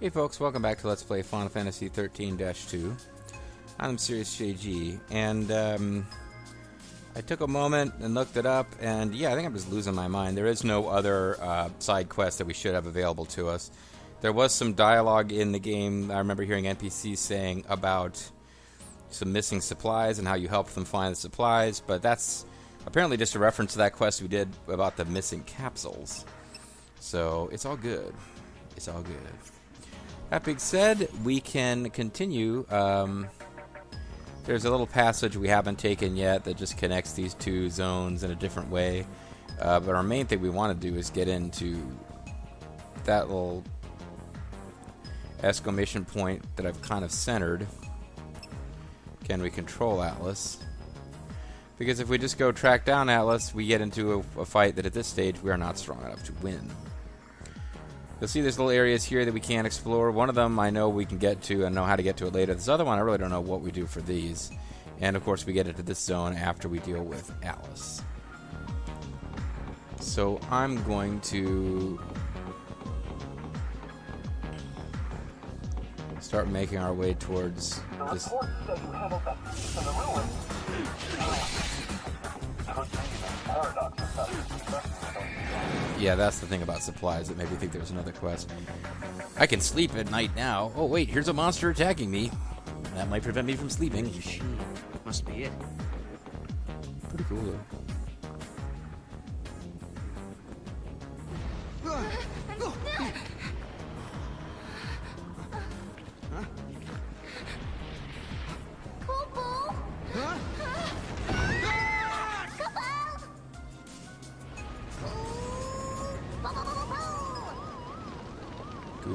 Hey folks, welcome back to Let's Play Final Fantasy XIII-2. I'm Serious JG, and I took a moment and looked it up, and yeah, I think I'm just losing my mind. There is no other side quest that we should have available to us. There was some dialogue in the game. I remember hearing NPCs saying about some missing supplies and how you helped them find the supplies, but that's apparently just a reference to that quest we did about the missing capsules. So it's all good. It's all good. That being said, we can continue. There's a little passage we haven't taken yet that just connects these two zones in a different way. But our main thing we want to do is get into that little exclamation point that I've kind of centered. Can we control Atlas? Because if we just go track down Atlas, we get into a fight that at this stage we are not strong enough to win. You'll see there's little areas here that we can't explore. One of them I know we can get to and know how to get to it later. This other one I really don't know what we do for these. And of course we get into this zone after we deal with Atlas. So I'm going to start making our way towards this. Yeah, that's the thing about supplies that made me think there was another quest. I can sleep at night now. Oh wait, here's a monster attacking me. That might prevent me from sleeping. Machine. Must be it. Pretty cool though.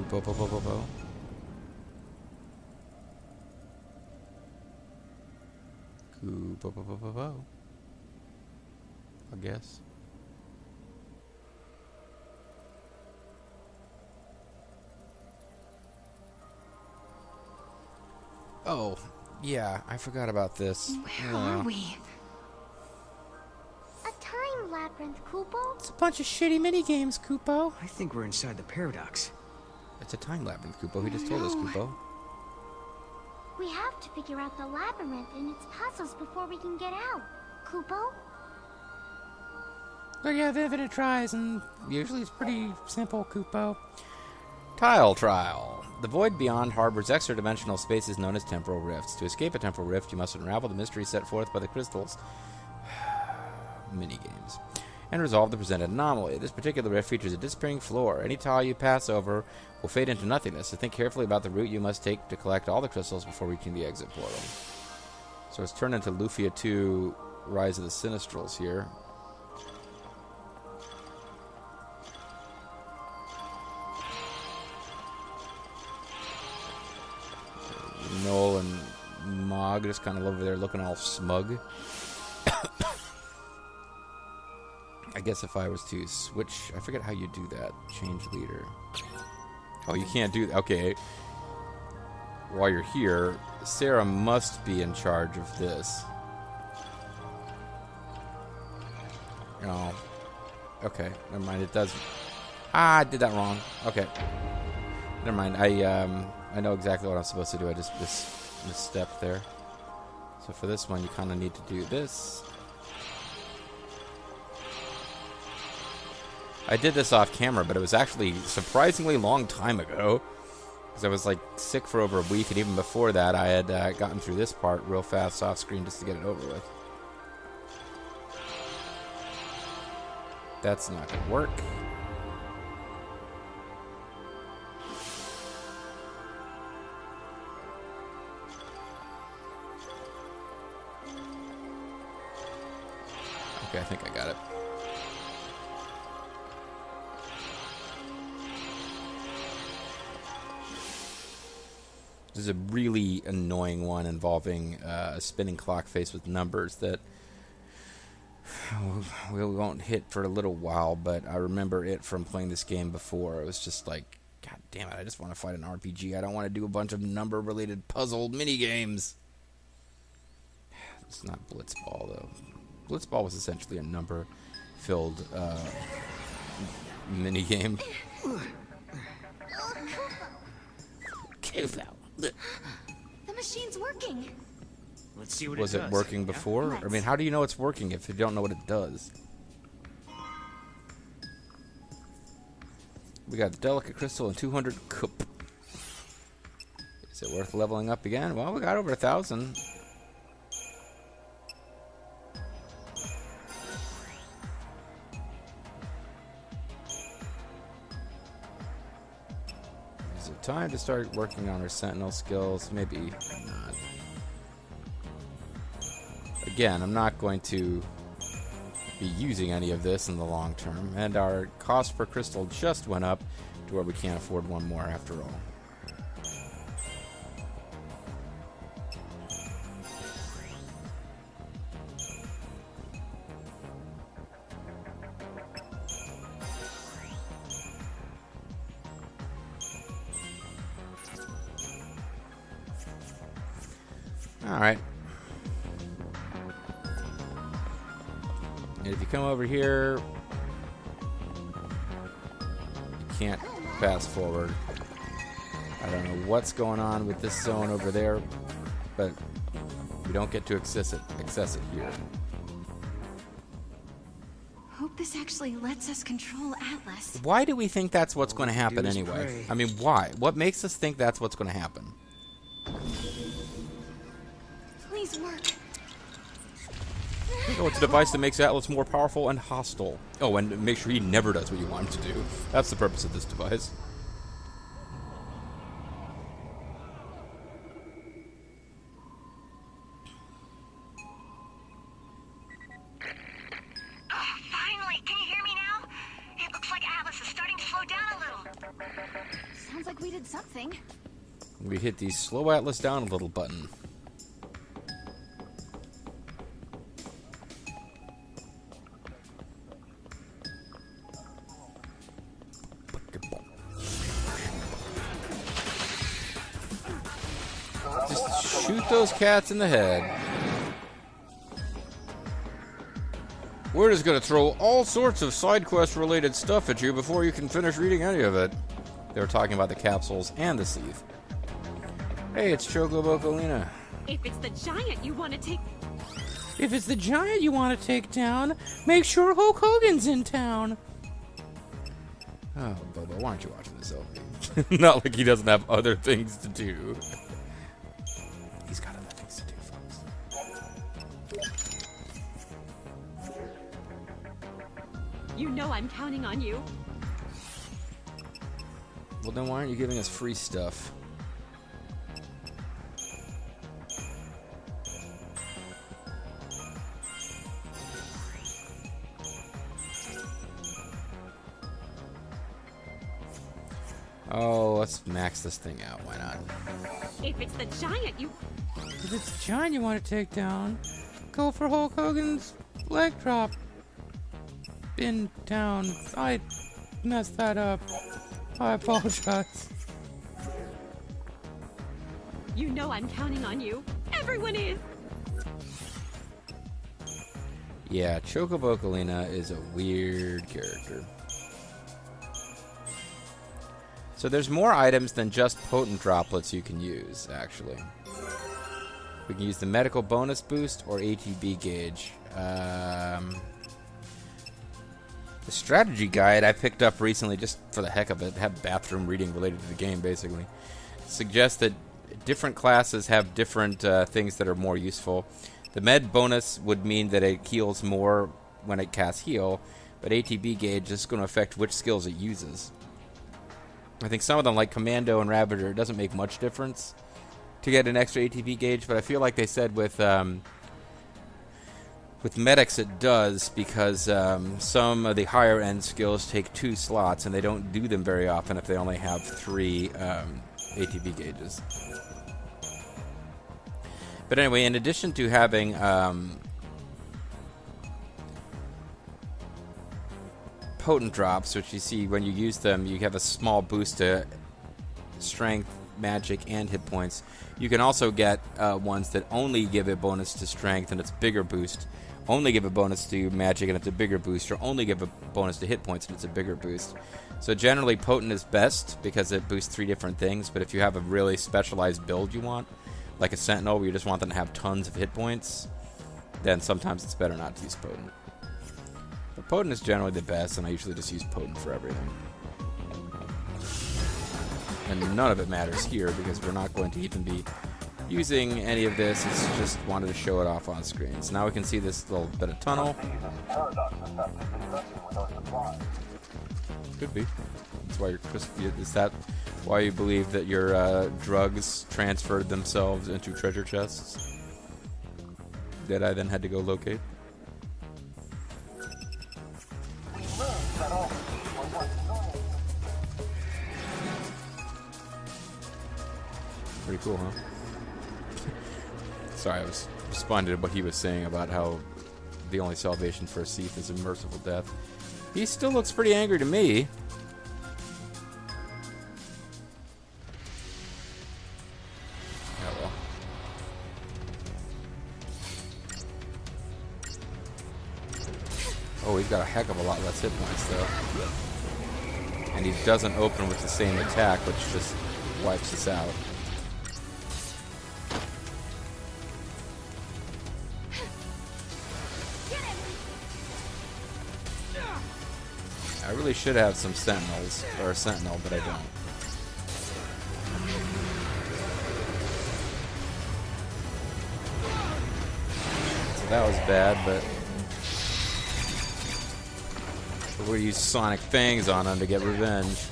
Bo bo bo bo bo. Bo bo bo bo bo. I guess. Oh, yeah, I forgot about this. Where are we? A time labyrinth, Kupo? It's a bunch of shitty mini-games, Kupo. I think we're inside the paradox. It's a time labyrinth, Kupo. He just told us, Kupo. We have to figure out the labyrinth and its puzzles before we can get out. Kupo? Look, you have infinite tries, and usually it's pretty simple, Kupo. Tile Trial. The void beyond harbors extra-dimensional spaces known as temporal rifts. To escape a temporal rift, you must unravel the mystery set forth by the crystals. Minigames. And resolve the presented anomaly. This particular rift features a disappearing floor. Any tile you pass over will fade into nothingness, so think carefully about the route you must take to collect all the crystals before reaching the exit portal. So it's turned into Lufia 2 Rise of the Sinistrals here. Noel and Mog just kind of over there looking all smug. I guess if I was to switch, I forget how you do that. Change leader. Oh, you can't do that. Okay. While you're here, Sarah must be in charge of this. Oh. Okay. Never mind. It does. Ah, I did that wrong. Okay. Never mind. I know exactly what I'm supposed to do. I just misstepped there. So for this one, you kind of need to do this. I did this off camera, but it was actually a surprisingly long time ago. Because I was like sick for over a week, and even before that, I had gotten through this part real fast off screen just to get it over with. That's not going to work. Okay, I think I got it. This is a really annoying one involving a spinning clock face with numbers that we won't hit for a little while, but I remember it from playing this game before. It was just like, God damn it, I just want to fight an RPG. I don't want to do a bunch of number-related puzzle mini-games. It's not Blitzball, though. Blitzball was essentially a number-filled mini-game. The machine's working. Let's see what Was it it does. working Yeah? before? I mean, how do you know it's working if you don't know what it does? We got the delicate crystal and 200 cup. Is it worth leveling up again? Well, we got over 1,000. Is it time to start working on our sentinel skills? Maybe not. Again, I'm not going to be using any of this in the long term, and our cost per crystal just went up to where we can't afford one more after all. Alright. And if you come over here, you can't fast forward. I don't know what's going on with this zone over there, but we don't get to access it here. Hope this actually lets us control Atlas. Why do we think that's what's going to happen do is anyway? pray. I mean, why? What makes us think that's what's going to happen? Please work. Oh, it's a device that makes Atlas more powerful and hostile. Oh, and make sure he never does what you want him to do. That's the purpose of this device. Finally! Can you hear me now? It looks like Atlas is starting to slow down a little. Sounds like we did something. We hit the slow Atlas down a little button. Just shoot those cats in the head. We're just gonna throw all sorts of side quest related stuff at you before you can finish reading any of it. They were talking about the capsules and the Seath. Hey, it's Chocobocolina. If it's the giant you want to take... If it's the giant you want to take down, make sure Hulk Hogan's in town. Oh, Bobo, why aren't you watching this LP? Not like he doesn't have other things to do. He's got other things to do, folks. You know I'm counting on you. Well, then why aren't you giving us free stuff? Oh, let's max this thing out. Why not? If it's the giant you... If it's the giant you want to take down, go for Hulk Hogan's leg drop. In town. I messed that up. I apologize. You know I'm counting on you. Everyone is. Yeah, Chocobocolina is a weird character. So there's more items than just potent droplets you can use, actually. We can use the medical bonus boost or ATB gauge. The strategy guide I picked up recently just for the heck of it, had bathroom reading related to the game, basically, suggests that different classes have different things that are more useful. The med bonus would mean that it heals more when it casts heal, but ATB gauge is going to affect which skills it uses. I think some of them, like Commando and Ravager, it doesn't make much difference to get an extra ATB gauge, but I feel like they said with medics it does, because some of the higher end skills take 2 slots, and they don't do them very often if they only have 3 ATB gauges. But anyway, in addition to having potent drops, which you see when you use them, you have a small boost to strength, magic, and hit points. You can also get ones that only give a bonus to strength and its bigger boost only give a bonus to magic and it's a bigger boost, or only give a bonus to hit points and it's a bigger boost. So generally potent is best because it boosts 3 different things, but if you have a really specialized build you want, like a sentinel where you just want them to have tons of hit points, then sometimes it's better not to use potent. But potent is generally the best, and I usually just use potent for everything. And none of it matters here because we're not going to even be using any of this. It's just wanted to show it off on screen. So now we can see this little bit of tunnel. Could be. That's why is that why you believe that your drugs transferred themselves into treasure chests that I then had to go locate? Pretty cool, huh? Sorry, I was responding to what he was saying about how the only salvation for a thief is a merciful death. He still looks pretty angry to me. Oh well. Oh, he's got a heck of a lot less hit points, though. And he doesn't open with the same attack, which just wipes us out. I really should have some sentinels, or a sentinel, but I don't. So that was bad, but we'll use sonic fangs on him to get revenge.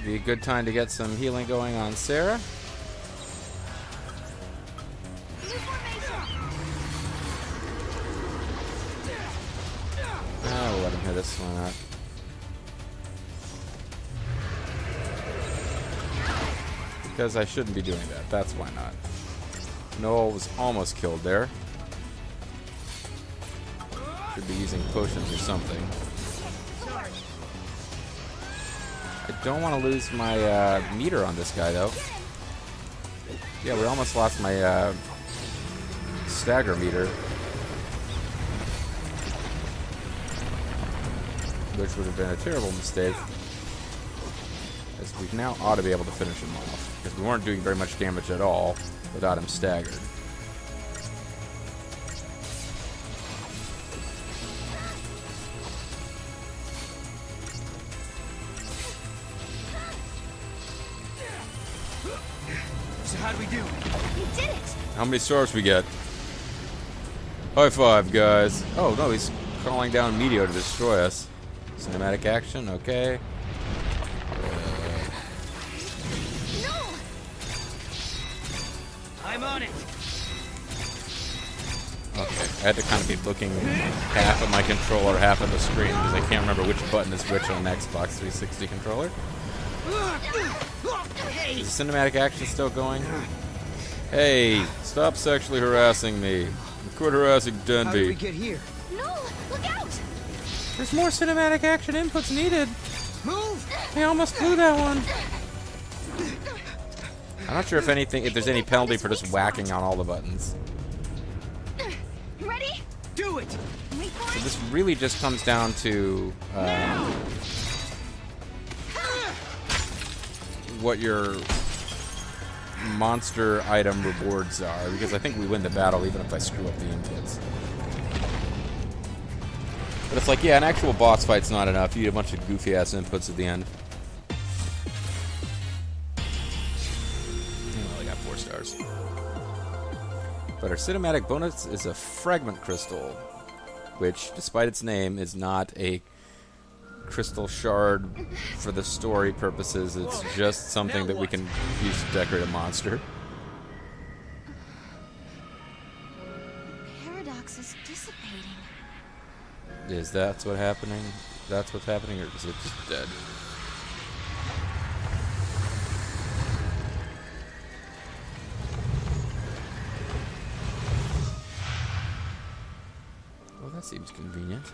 Be a good time to get some healing going on Sarah. We'll let him hit this one out. Because I shouldn't be doing that. That's why not. Noel was almost killed there. Should be using potions or something. I don't want to lose my meter on this guy, though. Yeah, we almost lost my stagger meter. Which would have been a terrible mistake. As we now ought to be able to finish him off. Because we weren't doing very much damage at all without him staggered. So how'd we do? You did it! How many stars we get? High five, guys. Oh, no, he's calling down Meteor to destroy us. Cinematic action, okay. No! I'm on it. Okay, I had to kind of be looking half at my controller, half at the screen, because I can't remember which button is which on an Xbox 360 controller. Is the cinematic action still going? Hey, stop sexually harassing me. Quit harassing How did we Denby. get here? No! Look out! There's more cinematic action inputs needed. Move! I almost blew that one. I'm not sure if there's any penalty for just whacking on all the buttons. Ready? Do it! Wait for So it! this really just comes down to what your monster item rewards are, because I think we win the battle even if I screw up the inputs. But it's like, yeah, an actual boss fight's not enough. You need a bunch of goofy ass inputs at the end. Well, I got 4 stars. But our cinematic bonus is a fragment crystal, which, despite its name, is not a crystal shard for the story purposes. It's just something that we can use to decorate a monster. Paradox is dissipating. Is that what's happening? That's what's happening, or is it just dead? Convenient.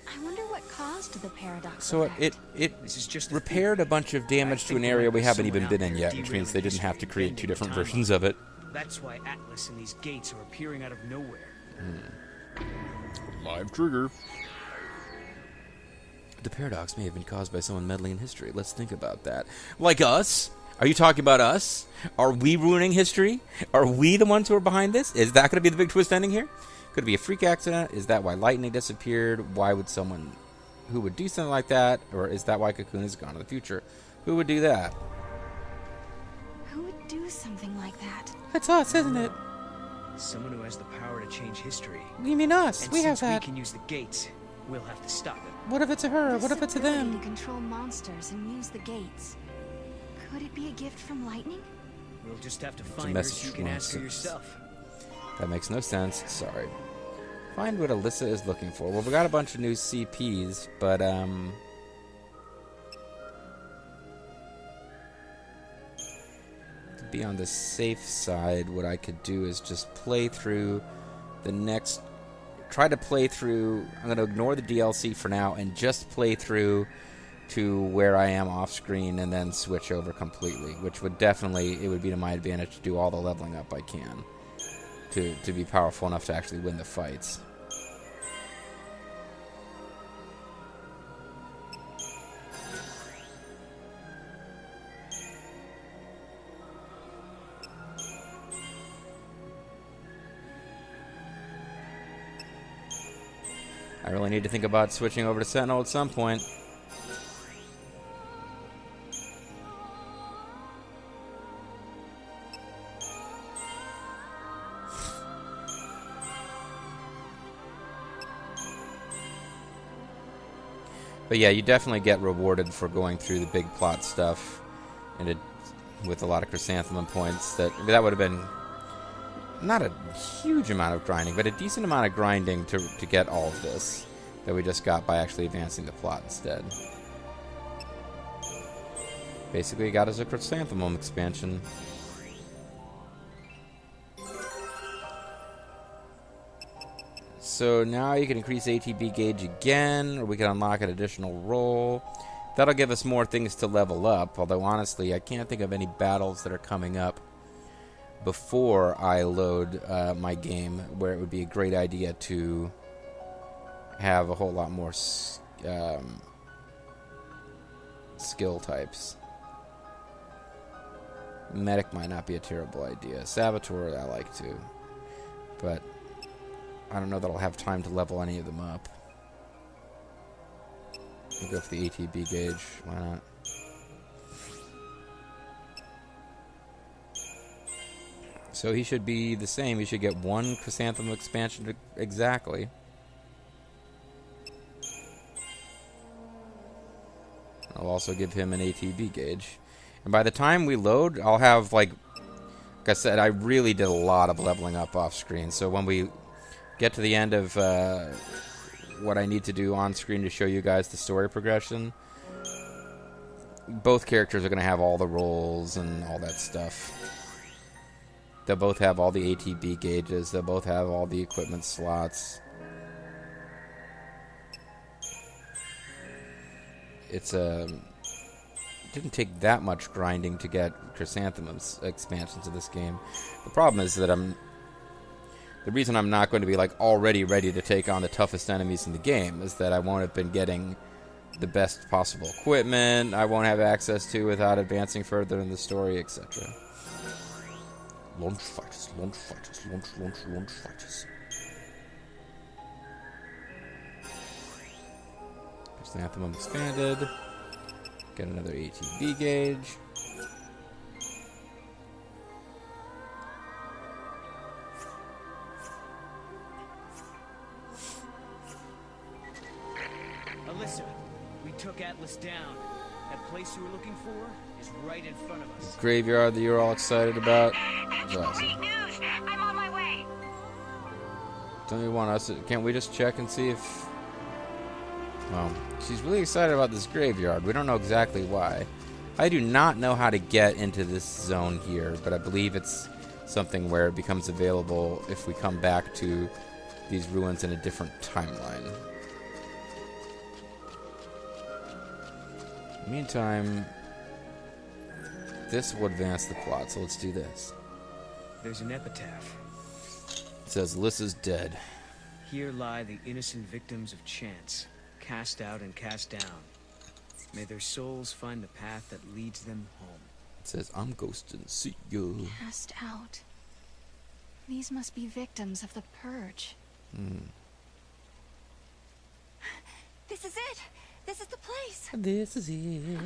I wonder what caused the paradox. So effect. This is just repaired a bunch of damage to an area we haven't even been in yet, which means they didn't have to create 2 different versions of it. That's why Atlas and these gates are appearing out of nowhere. Live trigger. The paradox may have been caused by someone meddling in history. Let's think about that. Like us? Are you talking about us? Are we ruining history? Are we the ones who are behind this? Is that going to be the big twist ending here? Could it be a freak accident? Is that why lightning disappeared? Why would someone who would do something like that? Or is that why Cocoon is gone to the future? Who would do that? Who would do something like that? That's us, isn't it? Someone who has the power to change history. You mean us? And We have since that. we can use the gates, we'll have to stop it. What if it's a her? This What if it's a ability them? to control monsters and use the gates. Could it be a gift from lightning? We'll just have to a find her message so you can from ask her Six. yourself. That makes no sense. Sorry. Find what Alyssa is looking for. Well, we got a bunch of new CPs, but, to be on the safe side, what I could do is just play through the next... Try to play through... I'm going to ignore the DLC for now and just play through to where I am off screen and then switch over completely, which would definitely... It would be to my advantage to do all the leveling up I can to be powerful enough to actually win the fights. I really need to think about switching over to Sentinel at some point. But yeah, you definitely get rewarded for going through the big plot stuff, and with a lot of chrysanthemum points. That would have been not a huge amount of grinding, but a decent amount of grinding to get all of this that we just got by actually advancing the plot instead. Basically, it got us a chrysanthemum expansion. So now you can increase ATB gauge again, or we can unlock an additional roll. That'll give us more things to level up, although honestly, I can't think of any battles that are coming up before I load my game where it would be a great idea to have a whole lot more skill types. Medic might not be a terrible idea. Saboteur I like too, but I don't know that I'll have time to level any of them up. I'll go for the ATB gauge. Why not? So he should be the same. He should get 1 chrysanthemum expansion exactly. I'll also give him an ATB gauge. And by the time we load, I'll have, like I said, I really did a lot of leveling up off screen. So when we get to the end of what I need to do on screen to show you guys the story progression, both characters are going to have all the rolls and all that stuff. They'll both have all the ATB gauges. They'll both have all the equipment slots. It didn't take that much grinding to get chrysanthemums expansions of this game. The problem is that the reason I'm not going to be like already ready to take on the toughest enemies in the game is that I won't have been getting the best possible equipment. I won't have access to without advancing further in the story, etc. Launch fighters, launch fighters, launch fighters. Chrysanthemum expanded. Get another ATB gauge. Alyssa, we took Atlas down. That place you were looking for is right in front of us. Graveyard that you're all excited about. That's great news. I'm on my way. Don't you want us? Can't we just check and see if? Well, she's really excited about this graveyard. We don't know exactly why. I do not know how to get into this zone here, but I believe it's something where it becomes available if we come back to these ruins in a different timeline. Meantime, this will advance the plot, so let's do this. There's an epitaph. It says, Alyssa's dead. Here lie the innocent victims of chance, cast out and cast down. May their souls find the path that leads them home. It says, I'm ghosting, see you. Cast out. These must be victims of the purge. This is it! This is the place! This is it.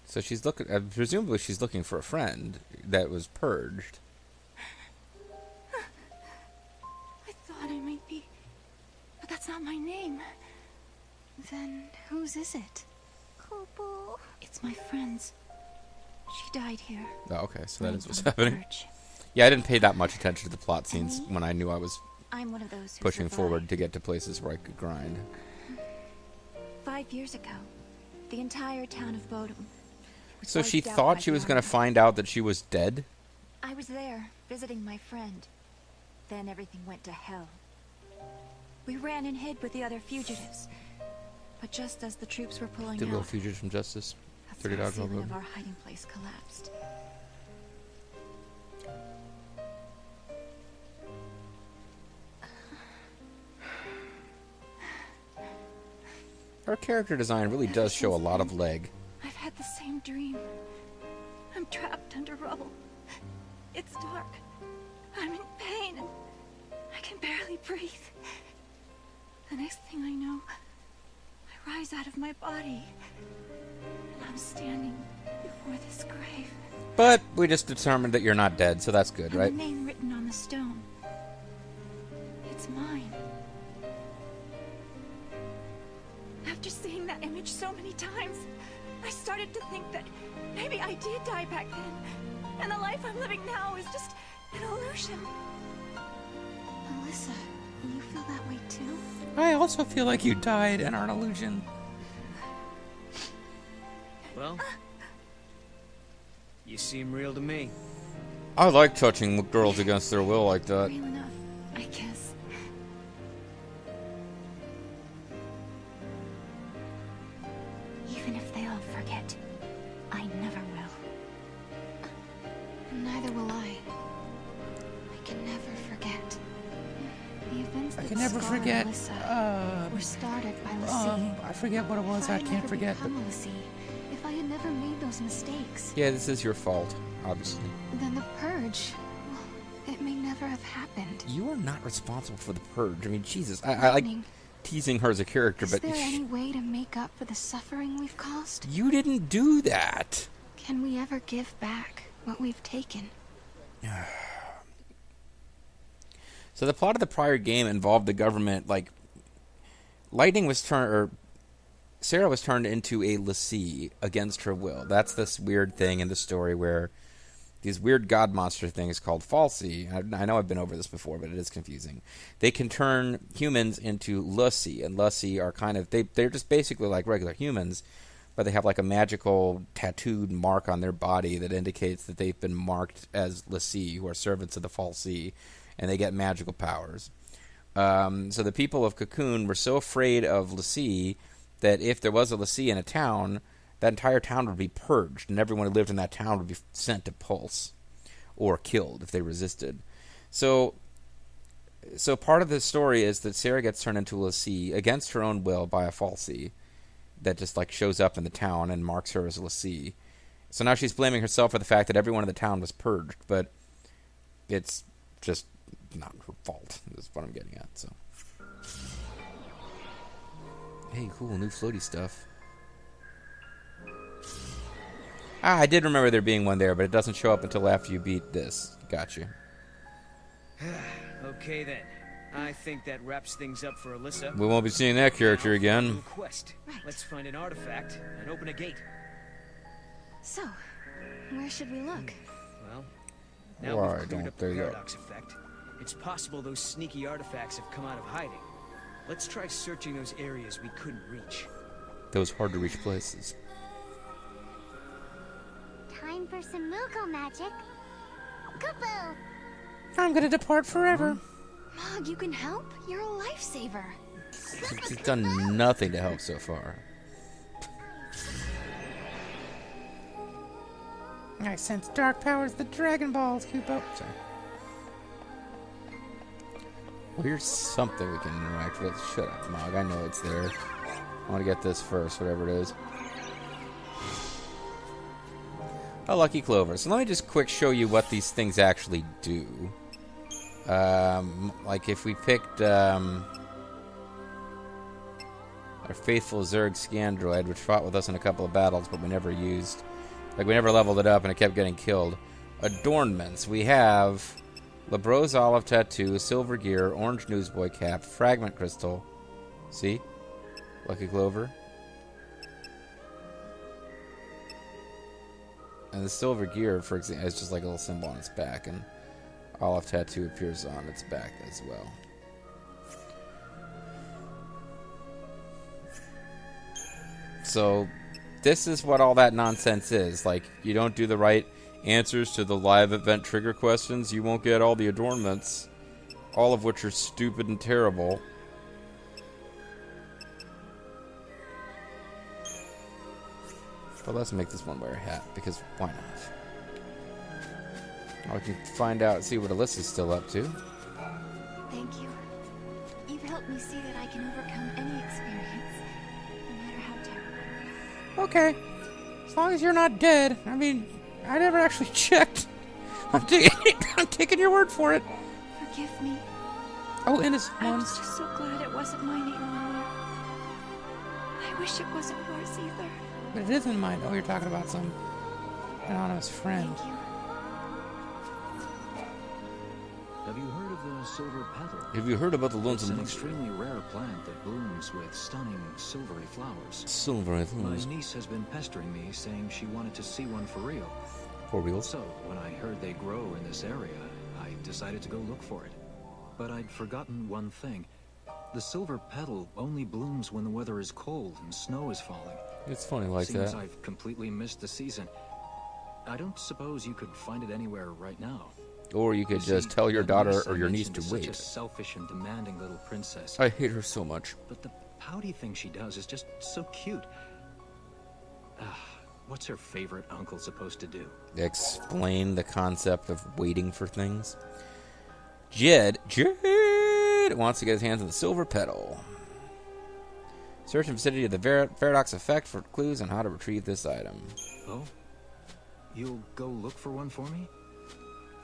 So she's looking, presumably she's looking for a friend that was purged. I thought I might be... But that's not my name. Then whose is it? Kupo. It's my friend's. She died here. Oh, okay, so that Right is what's from the happening. purge. Yeah, I didn't pay that much attention to the plot scenes when I knew I was I'm one of those who pushing survived. forward to get to places where I could grind. 5 years ago, the entire town of Bodum was So she wiped out thought by she the was going to army. find out that she was dead? I was there, visiting my friend. Then everything went to hell. We ran and hid with the other fugitives. But just as the troops were pulling Did little out, fugitives from justice? the 30 dogs ceiling over. of our hiding place collapsed. Her character design really does show a lot of leg. I've had the same dream. I'm trapped under rubble. It's dark. I'm in pain and I can barely breathe. The next thing I know, I rise out of my body and I'm standing before this grave. But we just determined that you're not dead, so that's good, And right? the name written on the stone. It's mine. After seeing that image so many times, I started to think that maybe I did die back then, and the life I'm living now is just an illusion. Alyssa, you feel that way too? I also feel like you died and are an illusion. Well, you seem real to me. I like touching girls against their will like that. Real enough, I guess. Even if they all forget, I never will. Neither will I. I can never forget. The events I that can never scarred forget. Alyssa were started by Lassie. I forget what it was. If I had can't never forget. But become a Lassie, if I had never made those mistakes, yeah, this is your fault, obviously. then the purge, well, it may never have happened. You are not responsible for the purge. I mean, Jesus, I like Lightning, teasing her as a character, is but there any way to make up for the suffering we've caused? you didn't do that. Can we ever give back what we've taken? So the plot of the prior game involved the government, like, Lightning was turned, or Sarah was turned into a Lassie against her will. That's this weird thing in the story where these weird god monster things called Falsy, I know I've been over this before, but it is confusing. They can turn humans into Lassie, and Lassie are kind of, they're just basically like regular humans, but they have like a magical tattooed mark on their body that indicates that they've been marked as Lassie, who are servants of the Falsy, and they get magical powers. So the people of Cocoon were so afraid of Lassie that if there was a Lassie in a town, that entire town would be purged, and everyone who lived in that town would be sent to Pulse, or killed if they resisted. So part of the story is that Sarah gets turned into a Lassie against her own will by a Falsy that just like shows up in the town and marks her as a Lassie. So now she's blaming herself for the fact that everyone in the town was purged, but it's just not her fault, is what I'm getting at. So, hey, cool, new floaty stuff. I did remember there being one there, but it doesn't show up until after you beat this. Gotcha. Okay then. I think that wraps things up for Alyssa. We won't be seeing that character Now, again. little quest. Right. Let's find an artifact and open a gate. So, where should we look? Well, now Why we've cleared don't up the they look? paradox effect. It's possible those sneaky artifacts have come out of hiding. Let's try searching those areas we couldn't reach. Those hard-to-reach places. for some Moogle magic. Kupo! I'm gonna depart forever. Mog, you can help? You're a lifesaver. He's done nothing to help so far. I sense dark powers, the Dragon Balls, Kupo. Sorry. Well, here's something we can interact with. Shut up, Mog. I know it's there. I want to get this first, whatever it is. A lucky clover. So let me just quick show you what these things actually do. Like if we picked our faithful Zerg Scandroid, which fought with us in a couple of battles, but we never used. Like we never leveled it up, and it kept getting killed. Adornments. We have Labro's Olive Tattoo, Silver Gear, Orange Newsboy Cap, Fragment Crystal. See? Lucky Clover. And the Silver Gear, for example, is just like a little symbol on its back, and Olive Tattoo appears on its back as well. So, this is what all that nonsense is. Like, you don't do the right answers to the live event trigger questions, you won't get all the adornments, all of which are stupid and terrible. But let's make this one wear a hat, because why not? I can find out, see what Alyssa's still up to. Thank you. You've helped me see that I can overcome any experience, no matter how terrible. Okay. As long as you're not dead. I mean, I never actually checked. I'm taking your word for it. Forgive me. Oh, innocent I ones. was just so glad it wasn't mine anymore. I wish it wasn't yours either. But it isn't mine. Oh, you're talking about some anonymous friend. Thank you. Have you heard of the silver petal? Have you heard about the It's lonesome an leaf? extremely rare plant that blooms with stunning silvery flowers. Silver My flowers. niece has been pestering me, saying she wanted to see one for real. For reals. So, when I heard they grow in this area, I decided to go look for it. But I'd forgotten one thing. The silver petal only blooms when the weather is cold and snow is falling. It's funny like Seems that. I've completely missed the season. I don't suppose you could find it anywhere right now. Or you could You just see, tell your that daughter niece I or your niece mentioned to is wait. Such a selfish and demanding little princess. I hate her so much. But the pouty thing she does is just so cute. What's her favorite uncle supposed to do? Explain the concept of waiting for things. Jed wants to get his hands on the silver petal. Search the vicinity of the Paradox effect for clues on how to retrieve this item. Oh? You'll go look for one for me?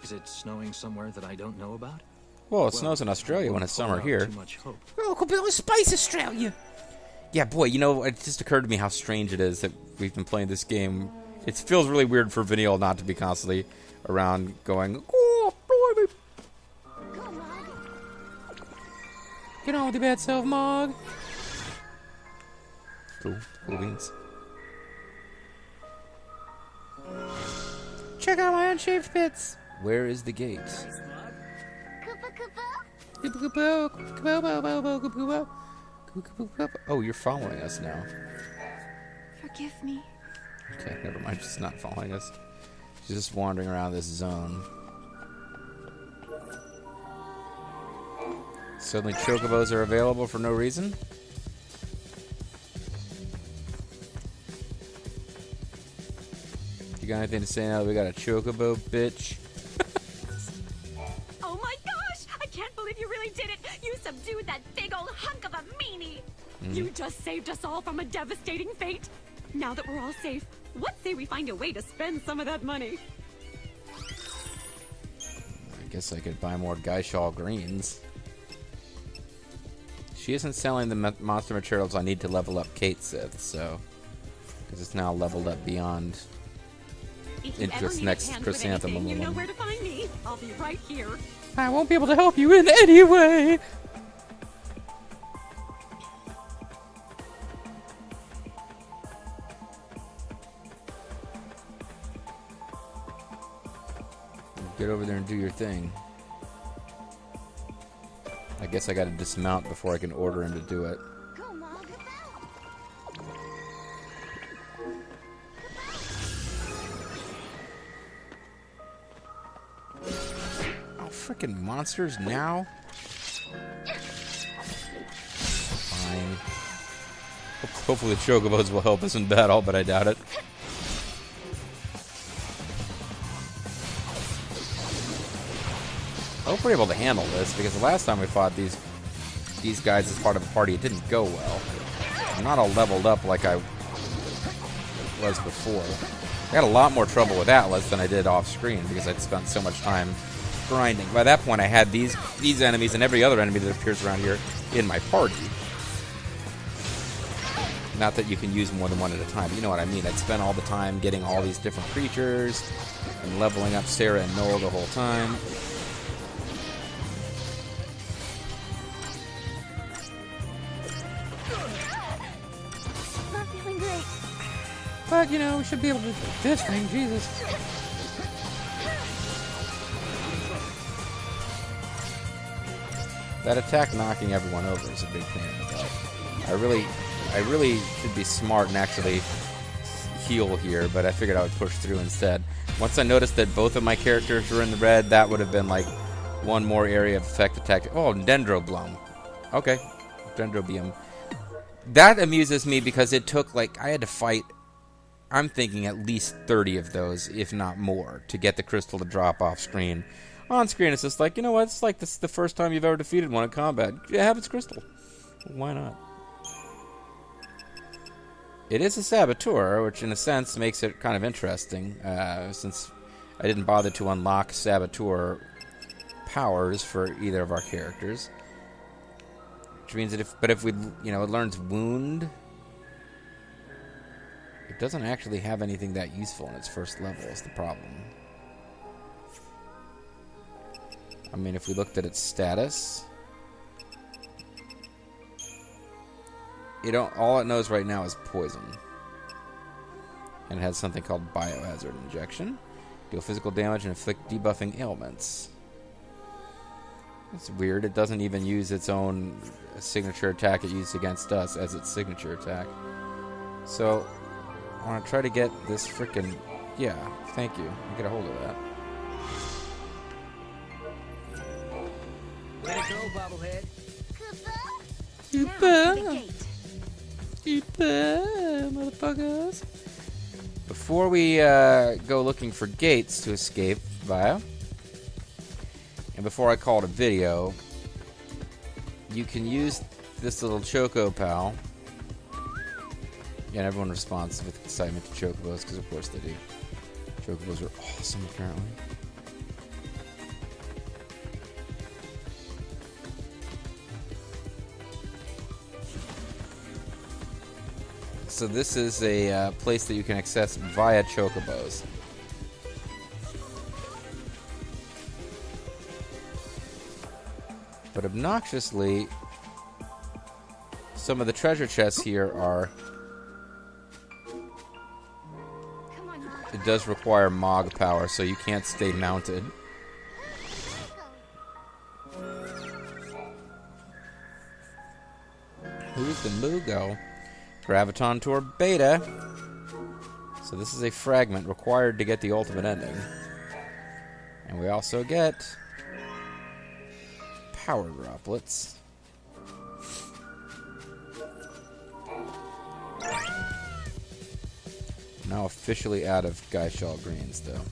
Is it snowing somewhere that I don't know about? Well, it snows in Australia when it's summer here. Too much hope. Oh, could be only Spice Australia. Yeah, boy, you know, it just occurred to me how strange it is that we've been playing this game. It feels really weird for Vinial not to be constantly around going, oh, blimey. Go, Mog. Get on with your bad self, Mog. Cool. Cool beans. Check out my unshaped bits. Where is the gate? Koopa Koopa. Oh, you're following us now. Forgive me. Okay, never mind. She's not following us. She's just wandering around this zone. Suddenly chocobos are available for no reason. You got anything to say now that we got a chocobo, bitch? Oh my gosh! I can't believe you really did it! You subdued that big old hunk of a meanie! You just saved us all from a devastating fate. Now that we're all safe, what say we find a way to spend some of that money? I guess I could buy more Gaishal greens. She isn't selling the monster materials I need to level up Kate Sith, so... Because it's now leveled up beyond... If you It ever just need next a hand with chrysanthemum anything, you know one. where to find me. I'll be right here. I won't be able to help you in any way! Get over there and do your thing. I guess I gotta dismount before I can order him to do it. Go, Mog. frickin' monsters now? Fine. Hopefully the chocobos will help us in battle, but I doubt it. I hope we're able to handle this, because the last time we fought these guys as part of a party, it didn't go well. I'm not all leveled up like I was before. I had a lot more trouble with Atlas than I did off screen because I'd spent so much time grinding. By that point, I had these enemies and every other enemy that appears around here in my party. Not that you can use more than one at a time, but you know what I mean. I'd spent all the time getting all these different creatures and leveling up Sarah and Noel the whole time. Not feeling great. But, you know, we should be able to do this thing, Jesus. That attack knocking everyone over is a big pain in the butt. I really should be smart and actually heal here, but I figured I would push through instead. Once I noticed that both of my characters were in the red, that would have been like one more area of effect attack. Oh, Dendroblum. Okay. Dendrobium. That amuses me because it took, like, I had to fight, I'm thinking at least 30 of those, if not more, to get the crystal to drop off screen. On screen, it's just like, you know what, it's like this is the first time you've ever defeated one in combat. Yeah, have its crystal. Why not? It is a saboteur, which in a sense makes it kind of interesting, since I didn't bother to unlock saboteur powers for either of our characters. Which means that if we, you know, it learns wound, it doesn't actually have anything that useful in its first level is the problem. I mean, if we looked at its status, all it knows right now is poison. And it has something called biohazard injection. Deal physical damage and inflict debuffing ailments. It's weird. It doesn't even use its own signature attack it used against us as its signature attack. So, I want to try to get this frickin'... Yeah, thank you. I'll get a hold of that. Way to go, bobblehead. Koopa, motherfuckers. Before we go looking for gates to escape via, and before I call it a video, you can use this little Choco Pal. Yeah, and everyone responds with excitement to Chocobos, because of course they do. Chocobos are awesome, apparently. So this is a place that you can access via Chocobos. But obnoxiously, some of the treasure chests here are... It does require Mog power, so you can't stay mounted. Who's the Mugo? Graviton Tour Beta. So this is a fragment required to get the ultimate ending. And we also get power droplets. Now officially out of Geishal Greens, though.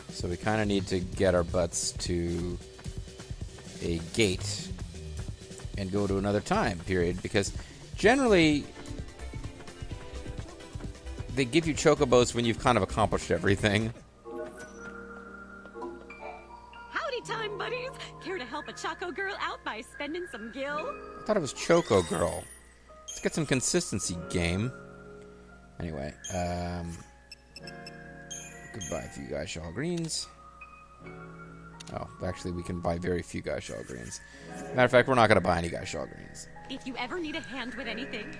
So we kind of need to get our butts to a gate and go to another time period, because generally they give you chocobos when you've kind of accomplished everything. Howdy time, buddies. Care to help a Choco girl out by spending some gil? I thought it was Choco Girl. Let's get some consistency, game. Anyway, goodbye, a few Geishal Greens. Oh, actually, we can buy very few Geishal Greens. Matter of fact, we're not going to buy any Geishal Greens. If you ever need a hand with anything.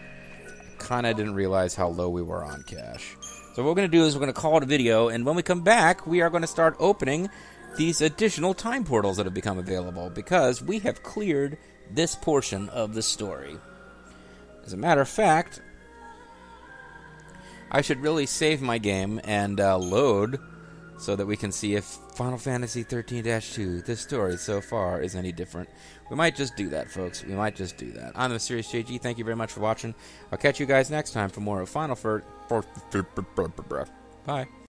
Kinda didn't realize how low we were on cash. So what we're going to do is we're going to call it a video, and when we come back, we are going to start opening these additional time portals that have become available, because we have cleared this portion of the story. As a matter of fact, I should really save my game and load so that we can see if Final Fantasy XIII-2, this story so far is any different. We might just do that, folks. We might just do that. I'm the Serious JG. Thank you very much for watching. I'll catch you guys next time for more of Final Bye.